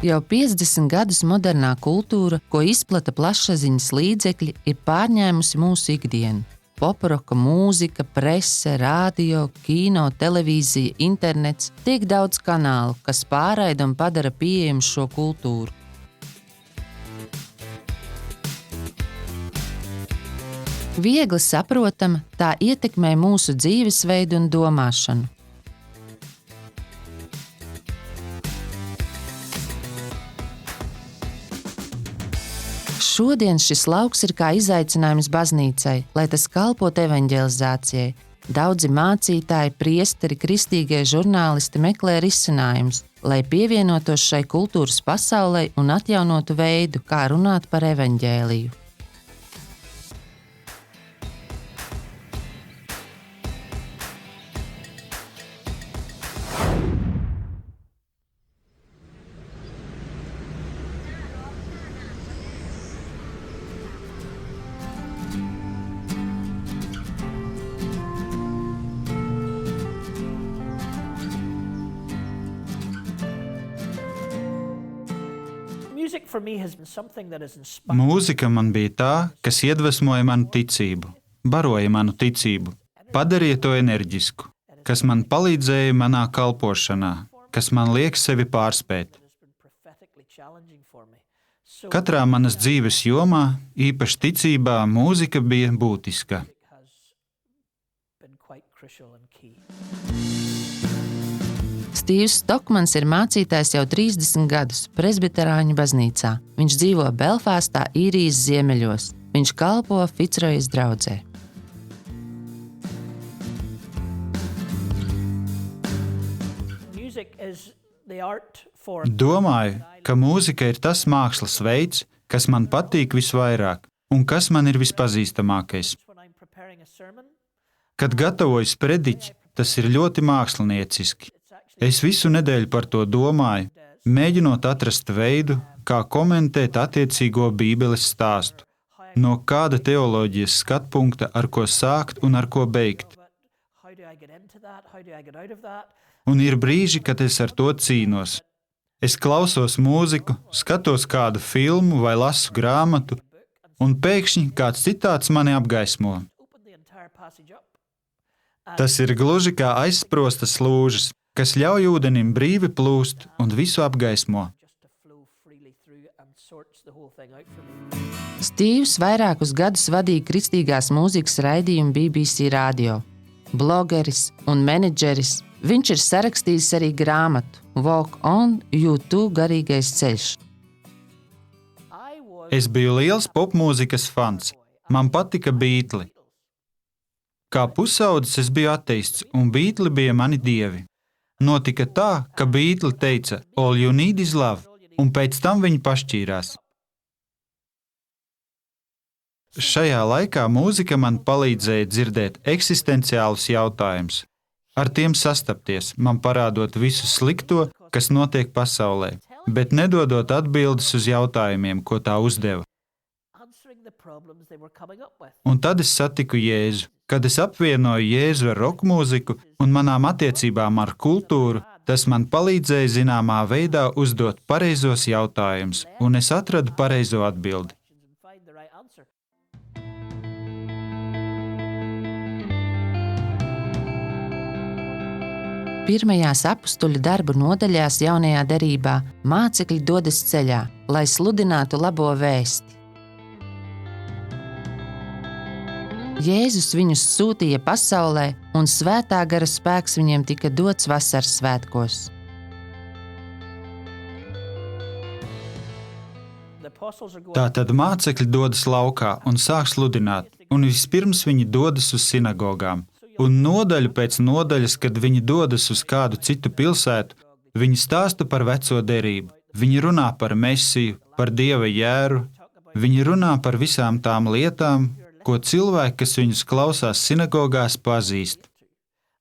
Jau 50 gadus modernā kultūra, ko izplata plašsaziņas līdzekļi, ir pārņēmusi mūsu ikdienu. Poproka mūzika, prese, rādio, kino, televīzija, internets – tik daudz kanālu, kas pārraida un padara pieejamu šo kultūru. Viegli saprotama, tā ietekmē mūsu dzīvesveidu un domāšanu. Šodien šis lauks ir kā izaicinājums baznīcai, lai tas kalpotu evaņģelizācijai. Daudzi mācītāji, priesteri, kristīgie žurnālisti meklē risinājumus, lai pievienotos šai kultūras pasaulei un atjaunotu veidu, kā runāt par evaņģēliju. Mūzika man bija tā, kas iedvesmoja manu ticību, baroja manu ticību, padarīja to enerģisku, kas man palīdzēja manā kalpošanā, kas man liek sevi pārspēt. Katrā manas dzīves jomā, īpaši ticībā, mūzika bija būtiska. Stīvs Stokmans ir mācītājs jau 30 gadus presbiterāņu baznīcā. Viņš dzīvo Belfāstā, Īrijas ziemeļos. Viņš kalpo Fitzroyas draudzē. Domāju, ka mūzika ir tas mākslas veids, kas man patīk visvairāk un kas man ir vispazīstamākais. Kad gatavoju sprediķi, tas ir ļoti mākslinieciski. Es visu nedēļu par to domāju, mēģinot atrast veidu, kā komentēt attiecīgo Bībeles stāstu, no kāda teoloģijas skatpunkta, ar ko sākt un ar ko beigt. Un ir brīži, kad es ar to cīnos. Es klausos mūziku, skatos kādu filmu vai lasu grāmatu, un pēkšņi kāds citāts mani apgaismo. Tas ir gluži kā aizsprostas lūžas, kas ļauj ūdenim brīvi plūst un visu apgaismo. Stīvs vairākus gadus vadīja kristīgās mūzikas raidījumu BBC radio. Blogeris un menedžeris, viņš ir sarakstījis arī grāmatu Walk on, U2 garīgais ceļš. Es biju liels popmūzikas fans. Man patika Beatli. Kā pusaudzis es biju ateists, un Beatli bija mani dievi. Notika tā, ka Beatli teica All you need is love, un pēc tam viņi pašķīrās. Šajā laikā mūzika man palīdzēja dzirdēt eksistenciālus jautājumus, ar tiem sastapties, man parādot visu slikto, kas notiek pasaulē, bet nedodot atbildes uz jautājumiem, ko tā uzdeva. Un tad es satiku Jēzu. Kad es apvienoju Jēzu ar rokmūziku un manām attiecībām ar kultūru, tas man palīdzēja zināmā veidā uzdot pareizos jautājumus, un es atradu pareizo atbildi. Pirmajās apustuļu darbu nodaļās jaunajā derībā mācekļi dodas ceļā, lai sludinātu labo vēsti. Jēzus viņus sūtīja pasaulē, un svētā gara spēks viņiem tika dots vasaras svētkos. Tātad mācekļi dodas laukā un sāk sludināt, un vispirms viņi dodas uz sinagogām. Un nodaļu pēc nodaļas, kad viņi dodas uz kādu citu pilsētu, viņi stāsta par veco derību. Viņi runā par Mesiju, par Dieva jēru, viņi runā par visām tām lietām, ko cilvēki, kas viņus klausās sinagogās, pazīst.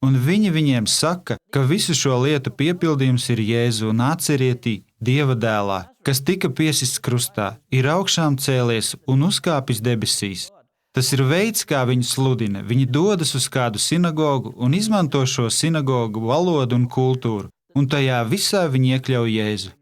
Un viņi viņiem saka, ka visu šo lietu piepildījums ir Jēzu Nācerietī, Dieva dēlā, kas tika piesists krustā, ir augšām cēlies un uzkāpis debesīs. Tas ir veids, kā viņi sludina. Viņi dodas uz kādu sinagogu un izmanto šo sinagogu valodu un kultūru, un tajā visā viņi iekļauj Jēzu.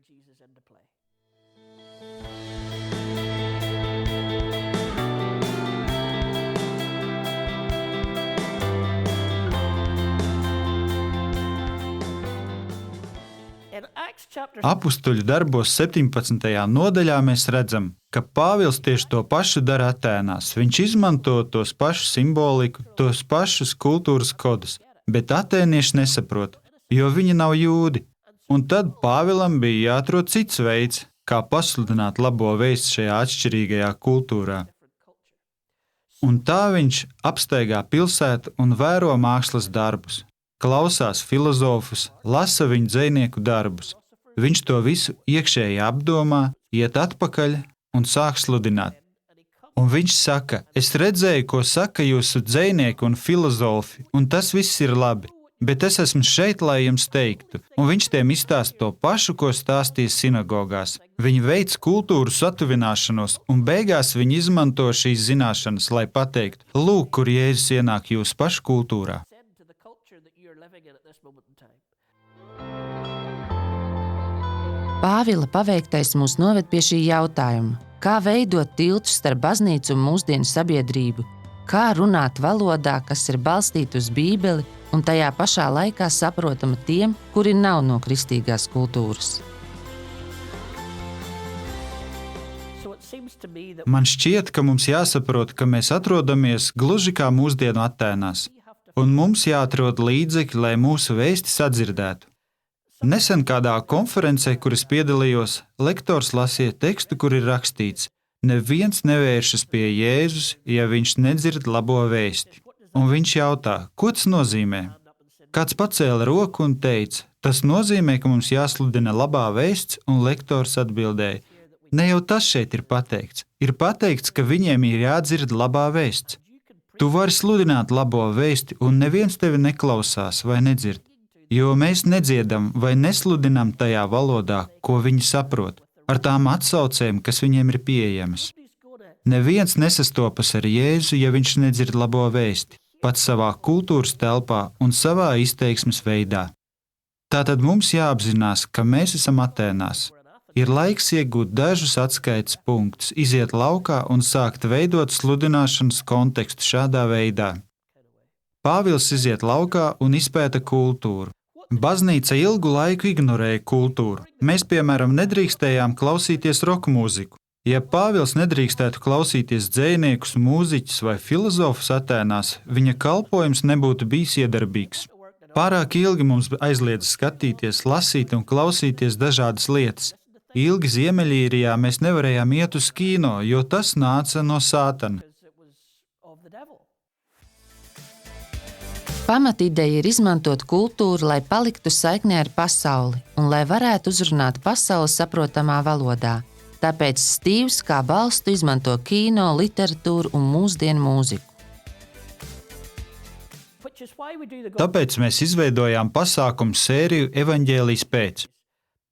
Apustuļu darbos 17. nodaļā mēs redzam, ka Pāvils tieši to pašu dara Atēnās. Viņš izmanto tos pašus simboliku, tos pašus kultūras kodus, bet atēnieši nesaprot, jo viņi nav jūdi. Un tad Pāvilam bija jāatrod cits veids, kā pasludināt labo vēstu šajā atšķirīgajā kultūrā. Un tā viņš apsteigā pilsētu un vēro mākslas darbus, klausās filozofus, lasa viņu dzejnieku darbus. Viņš to visu iekšēji apdomā, iet atpakaļ un sāk sludināt. Un viņš saka, es redzēju, ko saka jūsu dzejnieki un filozofi, un tas viss ir labi, bet es esmu šeit, lai jums teiktu. Un viņš tiem izstāsta to pašu, ko stāstīja sinagogās. Viņi veic kultūru satuvināšanos, un beigās viņi izmanto šīs zināšanas, lai pateiktu, lūk, kur Jēzus ienāk jūsu pašu kultūrā. Pāvila paveiktais mūs noved pie šī jautājuma. Kā veidot tiltus starp baznīcu un mūsdienu sabiedrību? Kā runāt valodā, kas ir balstīta uz Bībeli un tajā pašā laikā saprotama tiem, kuri nav no kristīgās kultūras? Man šķiet, ka mums jāsaprot, ka mēs atrodamies gluži kā mūsdienu Atēnās, un mums jāatrod līdzekļi, lai mūsu vēsti sadzirdētu. Nesen kādā konferencē, kur es piedalījos, lektors lasīja tekstu, kur ir rakstīts: neviens nevēršas pie Jēzus, ja viņš nedzird labo vēsti. Un viņš jautā, ko tas nozīmē? Kāds pacēla roku un teica, tas nozīmē, ka mums jāsludina labā vēsts, un lektors atbildēja, ne jau tas šeit ir pateikts. Ir pateikts, ka viņiem ir jādzird labā vēsts. Tu vari sludināt labo vēsti, un neviens tevi neklausās vai nedzird. Jo mēs nedziedam vai nesludinām tajā valodā, ko viņi saprot, ar tām atsaucēm, kas viņiem ir pieejamas. Neviens nesastopas ar Jēzu, ja viņš nedzird labo vēsti, pats savā kultūras telpā un savā izteiksmes veidā. Tātad mums jāapzinās, ka mēs esam Atēnās. Ir laiks iegūt dažus atskaites punktus, iziet laukā un sākt veidot sludināšanas kontekstu šādā veidā. Pāvils iziet laukā un izpēta kultūru. Baznīca ilgu laiku ignorēja kultūru. Mēs, piemēram, nedrīkstējām klausīties roka mūziku. Ja Pāvils nedrīkstētu klausīties dzejniekus, mūziķus vai filozofus Atēnās, viņa kalpojums nebūtu bijis iedarbīgs. Pārāk ilgi mums aizliedz skatīties, lasīt un klausīties dažādas lietas. Ilgi Ziemeļīrijā mēs nevarējām iet uz kino, jo tas nāca no Sātana. Pamatideja ir izmantot kultūru, lai paliktu saiknē ar pasauli un lai varētu uzrunāt pasauli saprotamā valodā. Tāpēc Stīvs kā balstu izmanto kino, literatūru un mūsdienu mūziku. Tāpēc mēs izveidojām pasākumu sēriju Evaņģēlijs pēc.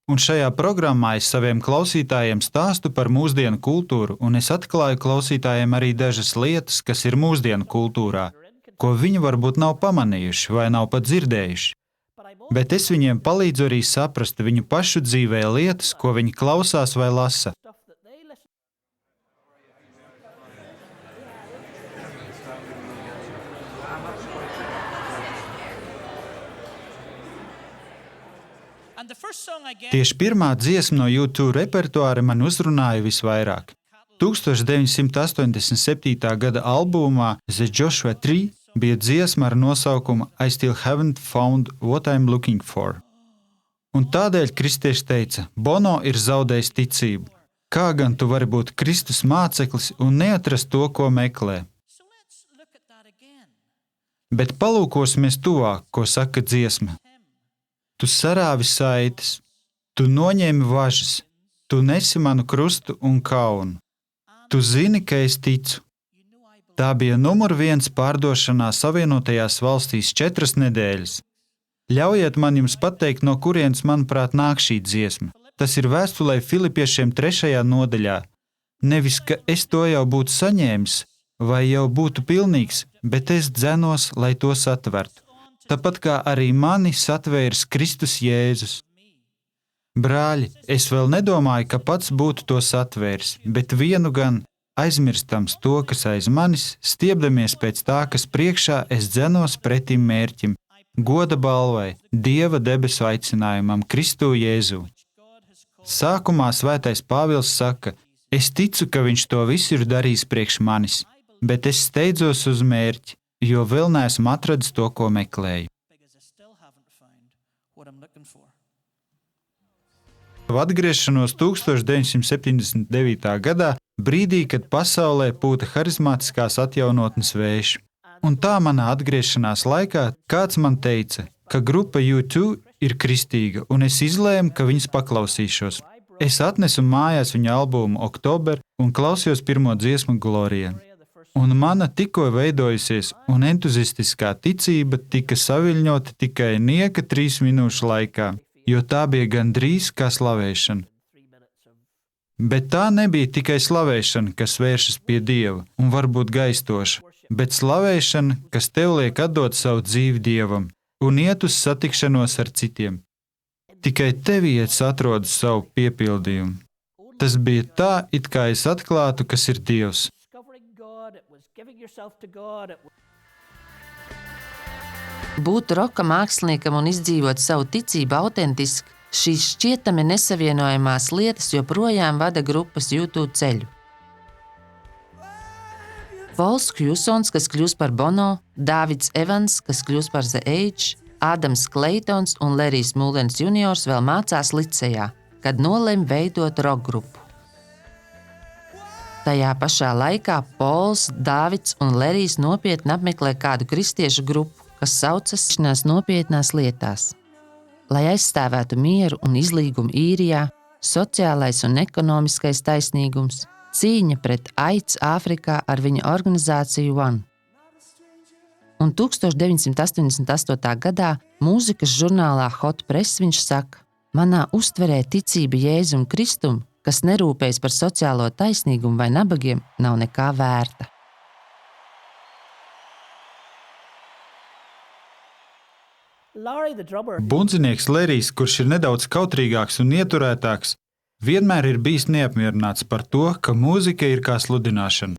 Un šajā programmā es saviem klausītājiem stāstu par mūsdienu kultūru, un es atklāju klausītājiem arī dažas lietas, kas ir mūsdienu kultūrā, ko viņi varbūt nav pamanījuši vai nav pat dzirdējuši. Bet es viņiem palīdzu arī saprast viņu pašu dzīvē lietas, ko viņi klausās vai lasa. Tieši pirmā dziesma no U2 repertuāra man uzrunāja visvairāk. 1987. gada albumā The Joshua Tree bija dziesma ar nosaukumu I Still Haven't Found What I'm Looking For. Un tādēļ kristieši teica, Bono ir zaudējis ticību. Kā gan tu vari būt Kristus māceklis un neatrast to, ko meklē? Bet palūkosimies tuvāk, ko saka dziesma. Tu sarāvi saites, tu noņēmi važas, tu nesi manu krustu un kaunu. Tu zini, ka es ticu. Tā bija numur 1 pārdošanā Savienotajās valstīs 4 nedēļas. Ļaujiet man jums pateikt, no kurienes, manuprāt, nāk šī dziesma. Tas ir vēstulē Filipiešiem 3. nodaļā. Nevis, ka es to jau būtu saņēmis, vai jau būtu pilnīgs, bet es dzenos, lai to satvertu. Tāpat kā arī mani satvērs Kristus Jēzus. Brāļi, es vēl nedomāju, ka pats būtu to satvērs, bet vienu gan aizmirstams to, kas aiz manis, stiebdamies pēc tā, kas priekšā es dzenos pretim mērķim, goda balvai, Dieva debesu aicinājumam Kristu Jēzu. Sākumā Svētais Pāvils saka, es ticu, ka viņš to visu ir darījis priekš manis, bet es steidzos uz mērķi, jo vēl neesmu atradis to, ko meklēju. Atgriešanos 1979. gadā, brīdī, kad pasaulē pūta harizmātiskās atjaunotnes vējš. Un tā manā atgriešanās laikā kāds man teica, ka grupa U2 ir kristīga, un es izlēmu, ka viņas paklausīšos. Es atnesu mājās viņa albumu Oktober un klausījos pirmo dziesmu Glorija. Un mana tikko veidojusies un entuziastiskā ticība tika saviļņota tikai nieka 3 minūšu laikā, jo tā bija gandrīz kā slavēšana. Bet tā nebija tikai slavēšana, kas vēršas pie Dieva un var būt gaistoša, bet slavēšana, kas tev liek atdot savu dzīvi Dievam un iet uz satikšanos ar citiem. Tikai tevī es atrodu savu piepildījumu. Tas bija tā, it kā es atklātu, kas ir Dievs. Būt roka māksliniekam un izdzīvot savu ticību autentiski, šīs šķietami nesavienojamās lietas joprojām vada grupas U2 ceļu. Pols Hjūsons, kas kļūst par Bono, Dāvids Evans, kas kļūst par The Age, Ādams Kleitons un Lerijs Mūlens juniors vēl mācās licejā, kad nolem veidot rock grupu. Tajā pašā laikā Pols, Dāvids un Lerijs nopietni apmeklē kādu kristiešu grupu, kas saucas nopietnās lietās. Lai aizstāvētu mieru un izlīgumu Īrijā, sociālais un ekonomiskais taisnīgums, cīņa pret AIDS Āfrikā ar viņa organizāciju One. Un 1988. gadā mūzikas žurnālā Hot Press viņš saka, manā uztverē ticība Jēzum Kristum, kas nerūpējas par sociālo taisnīgumu vai nabagiem, nav nekā vērta. Bundzinieks Lerijs, kurš ir nedaudz kautrīgāks un ieturētāks, vienmēr ir bijis neapmierināts par to, ka mūzika ir kā sludināšana.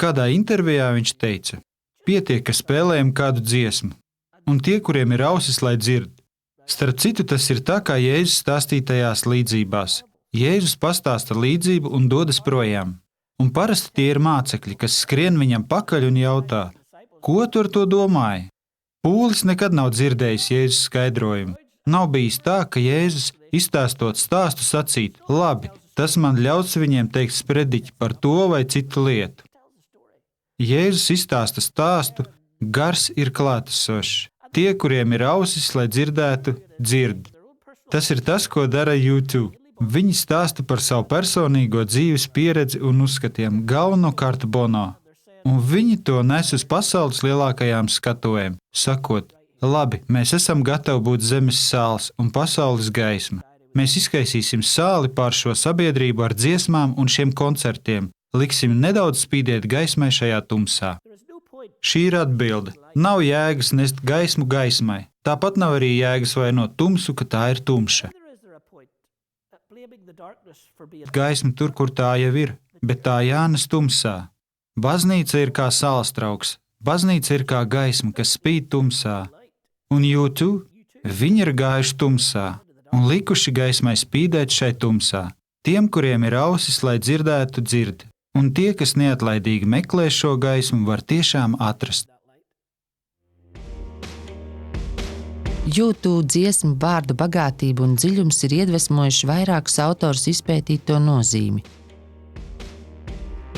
Kādā intervijā viņš teica, pietiek, ka spēlējam kādu dziesmu, un tie, kuriem ir ausis, lai dzird. Starp citu, tas ir tā, kā Jēzus stāstītajās līdzībās. Jēzus pastāsta līdzību un dodas projām. Un parasti tie ir mācekļi, kas skrien viņam pakaļ un jautā, ko tu ar to domāji? Pūlis nekad nav dzirdējis Jēzus skaidrojumu. Nav bijis tā, ka Jēzus, izstāstot stāstu, sacīt, labi, tas man ļauts viņiem teikt sprediķi par to vai citu lietu. Jēzus izstāsta stāstu, gars ir klātesošs. Tie, kuriem ir ausis, lai dzirdētu, dzird. Tas ir tas, ko dara U2. Viņi stāsta par savu personīgo dzīves pieredzi un uzskatiem, galvenokārt Bono. Un viņi to nes uz pasaules lielākajām skatuvēm, sakot, labi, mēs esam gatavi būt zemes sāls un pasaules gaisma. Mēs izkaisīsim sāli pār šo sabiedrību ar dziesmām un šiem koncertiem, liksim nedaudz spīdēt gaismai šajā tumsā. Šī ir atbilde. Nav jēgas nest gaismu gaismai. Tāpat nav arī jēgas vainot tumsu, ka tā ir tumša. Gaisma tur, kur tā jau ir, bet tā jānes tumsā. Baznīca ir kā sālstrauks. Baznīca ir kā gaisma, kas spīd tumsā. Un U2, viņi ir gājuši tumsā un likuši gaismai spīdēt šai tumsā. Tiem, kuriem ir ausis, lai dzirdētu, dzird. Un tie, kas neatlaidīgi meklē šo gaismu, var tiešām atrast. U2 dziesmu vārdu bagātība un dziļums ir iedvesmojuši vairākus autors izpētīt to nozīmi.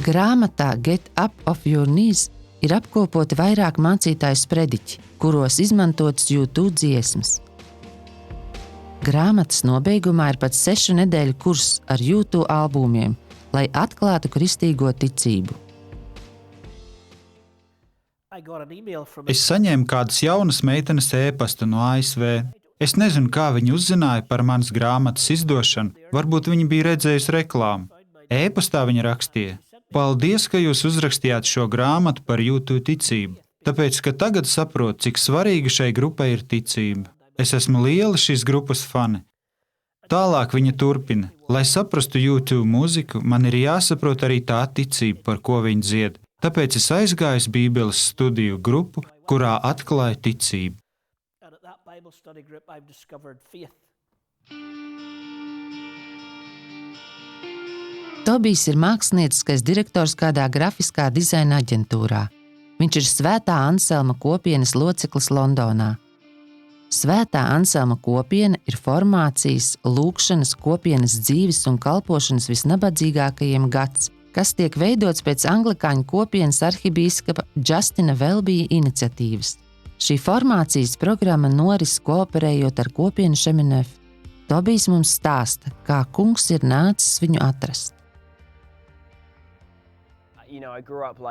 Grāmatā Get Up Off Your Knees ir apkopoti vairāk mācītāju sprediķi, kuros izmantotas U2 dziesmas. Grāmatas nobeigumā ir pat 6 nedēļu kurs ar U2 albumiem, lai atklātu kristīgo ticību. Es saņēmu kādas jaunas meitenes ēpastu no ASV. Es nezinu, kā viņi uzzināja par manas grāmatas izdošanu, varbūt viņi bija redzējusi reklāmu. Ēpastā viņa rakstīja, paldies, ka jūs uzrakstījāt šo grāmatu par U2 ticību, tāpēc, ka tagad saprotu, cik svarīga šai grupai ir ticība. Es esmu liela šīs grupas fani. Tālāk viņa turpina, lai saprastu U2 mūziku, man ir jāsaprot arī tā ticība, par ko viņi dzied. Tāpēc es aizgāju uz Bībeles studiju grupu, kurā atklāju ticību. Tobijs ir mākslinieckais direktors kādā grafiskā dizaina aģentūrā. Viņš ir Svētā Anselma kopienas loceklis Londonā. Svētā Anselma kopiena ir formācijas, lūgšanas, kopienas dzīves un kalpošanas visnabadzīgākajiem gads, kas tiek veidots pēc anglikāņu kopienas arhibīskapa Justina Welbija iniciatīvas. Šī formācijas programma noris kooperējot ar kopienu Šeminef. Tobijs mums stāsta, kā kungs ir nācis viņu atrast.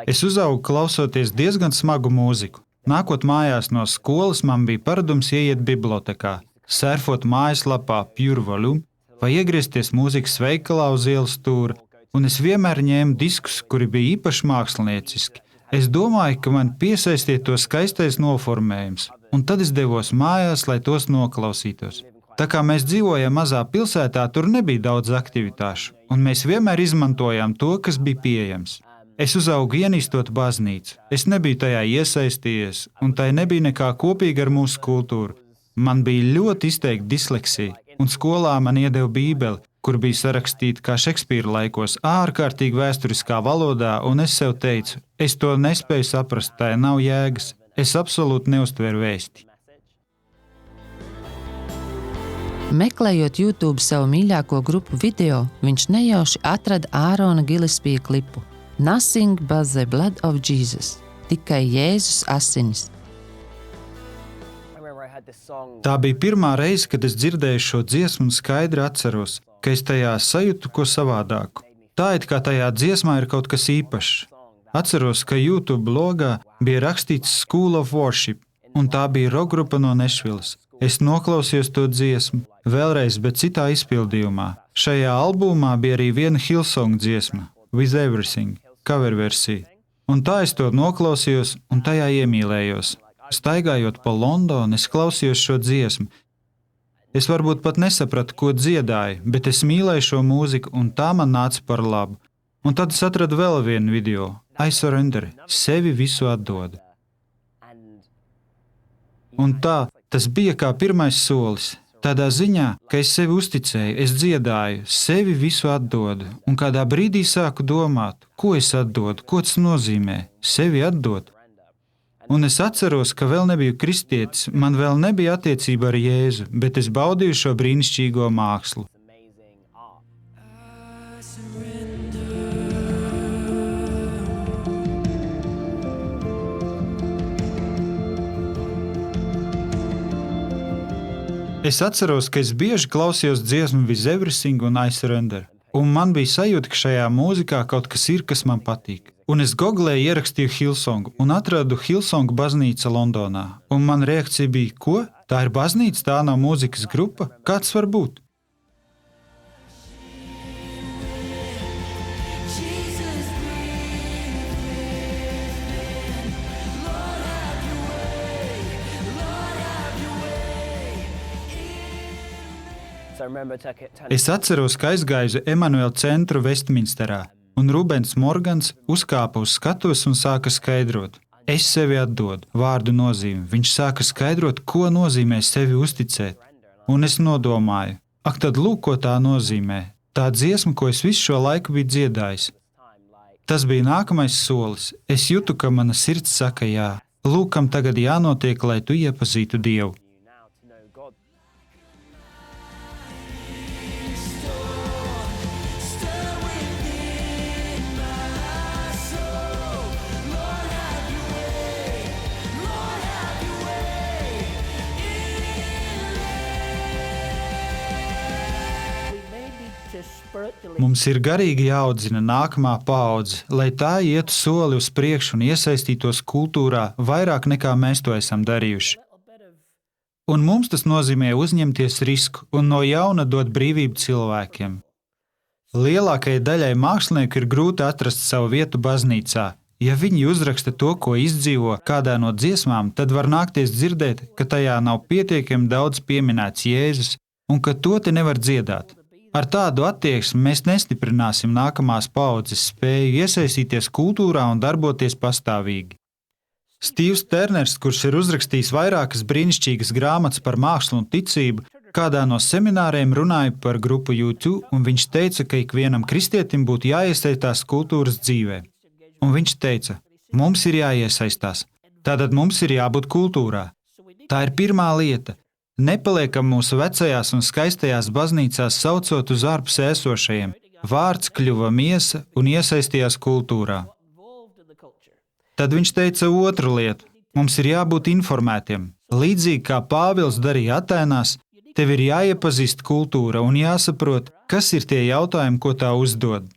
Es uzaugu klausoties diezgan smagu mūziku. Nākot mājās no skolas, man bija paradums ieiet bibliotekā, surfot mājaslapā Pure Volume vai iegriezties mūzikas veikalā uz ielas stūra, un es vienmēr ņēmu diskus, kuri bija īpaši mākslinieciski. Es domāju, ka man piesaistīja to skaistais noformējums, un tad es devos mājās, lai tos noklausītos. Tā kā mēs dzīvojam mazā pilsētā, tur nebija daudz aktivitāšu, un mēs vienmēr izmantojām to, kas bija pieejams. Es uzaugu ienīstot baznīcu. Es nebiju tajā iesaistījies, un tai nebija nekā kopīga ar mūsu kultūru. Man bija ļoti izteikta disleksija, un skolā man iedeva bībeli, kur bija sarakstīta kā Šekspīra laikos, ārkārtīgi vēsturiskā valodā, un es sev teicu, es to nespēju saprast, tai nav jēgas. Es absolūti neuztveru vēsti. Meklējot YouTube savu mīļāko grupu video, viņš nejauši atrada Ārona Gillespija klipu. Nothing but the blood of Jesus. Tikai Jēzus asinis. Tā bija pirmā reize, kad es dzirdēju šo dziesmu un skaidri atceros, ka es tajā sajūtu ko savādāku. Tā it kā tajā dziesmā ir kaut kas īpašs. Atceros, ka YouTube blogā bija rakstīts School of Worship, un tā bija rokgrupa no Nešvilas. Es noklausījos to dziesmu, vēlreiz, bet citā izpildījumā. Šajā albumā bija arī viena Hillsong dziesma, With Everything, cover versija. Un tā es to noklausījos un tajā iemīlējos. Staigājot pa Londonu, es klausījos šo dziesmu. Es varbūt pat nesapratu, ko dziedāju, bet es mīlēju šo mūziku, un tā man nāca par labu. Un tad es atradu vēl vienu video, I Surrender, sevi visu atdodu. Un tā, tas bija kā pirmais solis. Tādā ziņā, ka es sevi uzticēju, es dziedāju, sevi visu atdodu, un kādā brīdī sāku domāt, ko es atdodu, ko tas nozīmē, sevi atdot. Un es atceros, ka vēl nebiju kristietis, man vēl nebija attiecība ar Jēzu, bet es baudīju šo brīnišķīgo mākslu. Es atceros, ka es bieži klausījos dziesmu With Everything un I Surrender, un man bija sajūta, ka šajā mūzikā kaut kas ir, kas man patīk. Un es googlēju, ierakstīju Hillsong un atradu Hillsong baznīca Londonā. Un man reakcija bija, ko? Tā ir baznīca, tā nav mūzikas grupa? Kā tas var būt? Es atceros, ka aizgāju uz Emanuela centru Vestminsterā, un Rubens Morgans uzkāpa uz skatuves un sāka skaidrot. Es sevi atdodu, vārdu nozīmi. Viņš sāka skaidrot, ko nozīmē sevi uzticēt. Un es nodomāju, ak tad lūk, ko tā nozīmē. Tā dziesma, ko es visu šo laiku biju dziedājis. Tas bija nākamais solis. Es jūtu, ka mana sirds saka jā. Lūk, kam tagad jānotiek, lai tu iepazītu Dievu. Mums ir garīgi jāaudzina nākamā paudze, lai tā ietu soli uz priekšu un iesaistītos kultūrā vairāk nekā mēs to esam darījuši. Un mums tas nozīmē uzņemties risku un no jauna dot brīvību cilvēkiem. Lielākajai daļai mākslinieku ir grūti atrast savu vietu baznīcā. Ja viņi uzraksta to, ko izdzīvo kādā no dziesmām, tad var nākties dzirdēt, ka tajā nav pietiekami daudz pieminēts Jēzus un ka to te nevar dziedāt. Ar tādu attieksmi mēs nestiprināsim nākamās paaudzes spēju iesaistīties kultūrā un darboties pastāvīgi. Stīvs Terners, kurš ir uzrakstījis vairākas brīnišķīgas grāmatas par mākslu un ticību, kādā no semināriem runāja par grupu U2, un viņš teica, ka ikvienam kristietim būtu jāiesaistās kultūras dzīvē. Un viņš teica, mums ir jāiesaistās, tātad mums ir jābūt kultūrā. Tā ir pirmā lieta. Nepaliekam mūsu vecajās un skaistajās baznīcās saucot uz ārpus esošajiem. Vārds kļuva miesa un iesaistījās kultūrā. Tad viņš teica otru lietu. Mums ir jābūt informētiem. Līdzīgi kā Pāvils darīja Atēnās, tev ir jāiepazīst kultūra un jāsaprot, kas ir tie jautājumi, ko tā uzdod.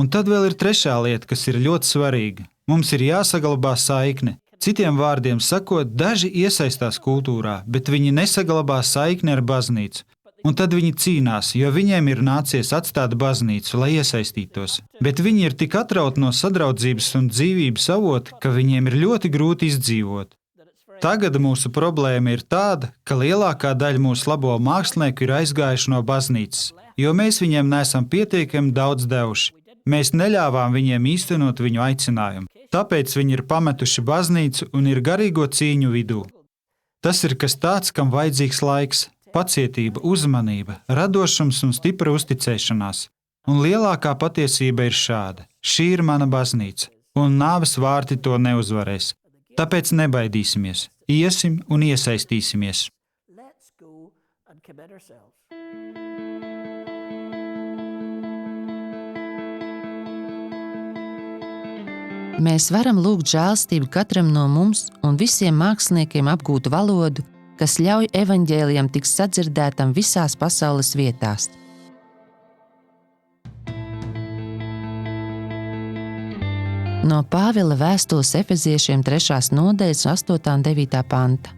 Un tad vēl ir trešā lieta, kas ir ļoti svarīga. Mums ir jāsaglabā saikne. Citiem vārdiem sakot, daži iesaistās kultūrā, bet viņi nesaglabā saikni ar baznīcu. Un tad viņi cīnās, jo viņiem ir nācies atstāt baznīcu, lai iesaistītos. Bet viņi ir tik atrauti no sadraudzības un dzīvības avota, ka viņiem ir ļoti grūti izdzīvot. Tagad mūsu problēma ir tāda, ka lielākā daļa mūsu labo mākslinieku ir aizgājuši no baznīcas, jo mēs viņiem neesam pietiekami daudz devuši. Mēs neļāvām viņiem īstenot viņu aicinājumu. Tāpēc viņi ir pametuši baznīcu un ir garīgo cīņu vidū. Tas ir kas tāds, kam vajadzīgs laiks. Pacietība, uzmanība, radošums un stipra uzticēšanās. Un lielākā patiesība ir šāda. Šī ir mana baznīca, un nāves vārti to neuzvarēs. Tāpēc nebaidīsimies, iesim un iesaistīsimies. Mēs varam lūgt žēlstību katram no mums un visiem māksliniekiem apgūt valodu, kas ļauj evaņģēlijam tikt sadzirdētam visās pasaules vietās. No Pāvila vēstules Efeziešiem 3. nodaļas 8. un 9. panta.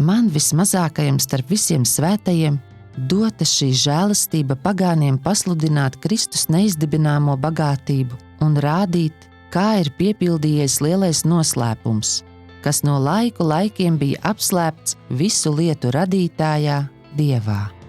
Man vismazākajam starp visiem svētajiem dota šī žēlastība pagāniem pasludināt Kristus neizdibināmo bagātību un rādīt, kā ir piepildījies lielais noslēpums, kas no laiku laikiem bija apslēpts visu lietu radītājā Dievā.